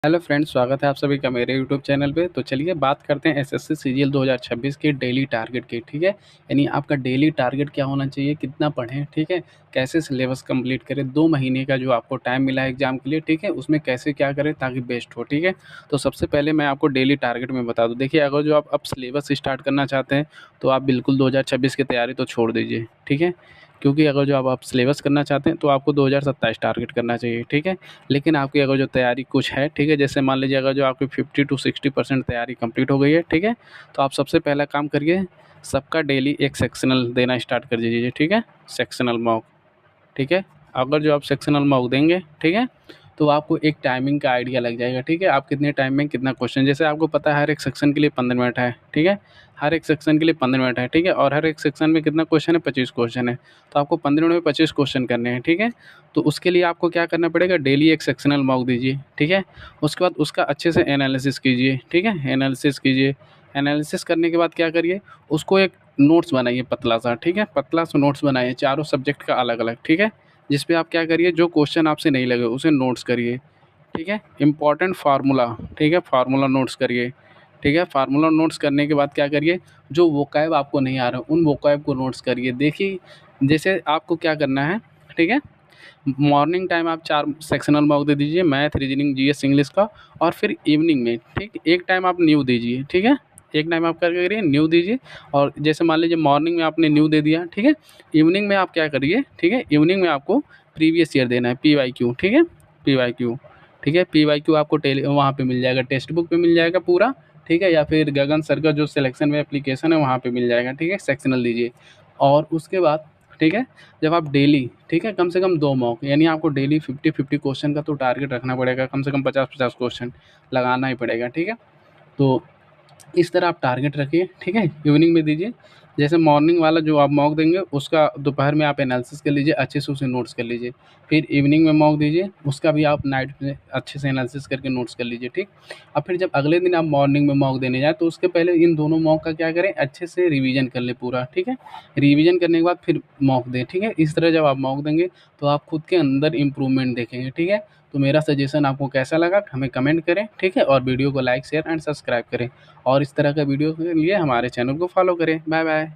Hello friends, स्वागत है आप सभी का मेरे यूट्यूब चैनल पे। तो चलिए बात करते हैं एसएससी सीजीएल 2026 के डेली टारगेट की। ठीक है, यानी आपका डेली टारगेट क्या होना चाहिए, कितना पढ़ें, ठीक है, कैसे सिलेबस कंप्लीट करें, 2 महीने का जो आपको टाइम मिला है एग्जाम के लिए, ठीक है, उसमें कैसे क्या करें ताकि बेस्ट हो। ठीक है, तो सबसे पहले मैं आपको डेली टारगेट में बता दूं। देखिए, अगर जो आप अब सिलेबस स्टार्ट करना चाहते हैं तो आप बिल्कुल 2026 की तैयारी तो छोड़ दीजिए। ठीक है, क्योंकि अगर जो अब आप सिलेबस करना चाहते हैं तो आपको 2027 टारगेट करना चाहिए। ठीक है, लेकिन आपकी अगर जो तैयारी कुछ है, ठीक है, जैसे मान लीजिए अगर जो आपकी 50 टू 60% तैयारी कंप्लीट हो गई है, ठीक है, तो आप सबसे पहला काम करिए, सबका डेली एक सेक्शनल देना स्टार्ट कर दीजिए। ठीक है, सेक्शनल मॉक। ठीक है, अगर जो आप सेक्शनल मॉक देंगे, ठीक है, तो आपको एक टाइमिंग का आइडिया लग जाएगा। ठीक है, आप कितने टाइम में कितना क्वेश्चन, जैसे आपको पता है हर एक सेक्शन के लिए 15 मिनट है। ठीक है, हर एक सेक्शन के लिए 15 मिनट है। ठीक है, और हर एक सेक्शन में कितना क्वेश्चन है, 25 क्वेश्चन है। तो आपको 15 मिनट में 25 क्वेश्चन करने हैं। ठीक है, तो उसके लिए आपको क्या करना पड़ेगा, डेली एक सेक्शनल मॉक दीजिए। ठीक है, उसके बाद उसका अच्छे से एनालिसिस कीजिए। ठीक है, एनालिसिस कीजिए। एनालिसिस करने के बाद क्या करिए, उसको एक नोट्स बनाइए पतला सा। ठीक है, पतला सा नोट्स बनाइए चारों सब्जेक्ट का अलग अलग। ठीक है, जिस पे आप क्या करिए, जो क्वेश्चन आपसे नहीं लगे उसे नोट्स करिए। ठीक है, इम्पॉर्टेंट फार्मूला, ठीक है, फार्मूला नोट्स करिए। ठीक है, फार्मूला नोट्स करने के बाद क्या करिए, जो वोकैब आपको नहीं आ रहा उन वोकैब को नोट्स करिए। देखिए, जैसे आपको क्या करना है, ठीक है, मॉर्निंग टाइम आप 4 सेक्शनल मॉक दे दीजिए, मैथ, रीजनिंग, जीएस, इंग्लिश का। और फिर इवनिंग में, ठीक, एक टाइम आप न्यू दीजिए। ठीक है, एक टाइम आप क्या करिए, न्यू दीजिए। और जैसे मान लीजिए मॉर्निंग में आपने न्यू दे दिया, ठीक है, इवनिंग में आप क्या करिए, ठीक है, इवनिंग में आपको प्रीवियस ईयर देना है, पीवाईक्यू। ठीक है, पीवाईक्यू। ठीक है, पीवाईक्यू आपको टेली वहाँ पे मिल जाएगा, टेक्स्ट बुक पे मिल जाएगा पूरा। ठीक है, या फिर गगन सर का जो सिलेक्शन में एप्लीकेशन है वहाँ पे मिल जाएगा। ठीक है, सेक्शनल दीजिए। और उसके बाद, ठीक है, जब आप डेली, ठीक है, कम से कम 2 मॉक, यानी आपको डेली 50-50 क्वेश्चन का तो टारगेट रखना पड़ेगा, कम से कम 50-50 क्वेश्चन लगाना ही पड़ेगा। ठीक है, तो इस तरह आप टारगेट रखिए। ठीक है, इवनिंग में दीजिए। जैसे मॉर्निंग वाला जो आप मॉक देंगे उसका दोपहर में आप एनालिसिस कर लीजिए, अच्छे से उसे नोट्स कर लीजिए। फिर इवनिंग में मॉक दीजिए, उसका भी आप नाइट में अच्छे से एनालिसिस करके नोट्स कर लीजिए। ठीक, अब फिर जब अगले दिन आप मॉर्निंग में मॉक देने जाएँ तो उसके पहले इन दोनों मॉक का क्या करें, अच्छे से रिवीजन कर लें पूरा। ठीक है, रिवीजन करने के बाद फिर मॉक दें। ठीक है, इस तरह जब आप मॉक देंगे तो आप खुद के अंदर इम्प्रूवमेंट देखेंगे। ठीक है, तो मेरा सजेशन आपको कैसा लगा हमें कमेंट करें। ठीक है, और वीडियो को लाइक, शेयर एंड सब्सक्राइब करें। और इस तरह का वीडियो के लिए हमारे चैनल को फॉलो करें। Bye bye.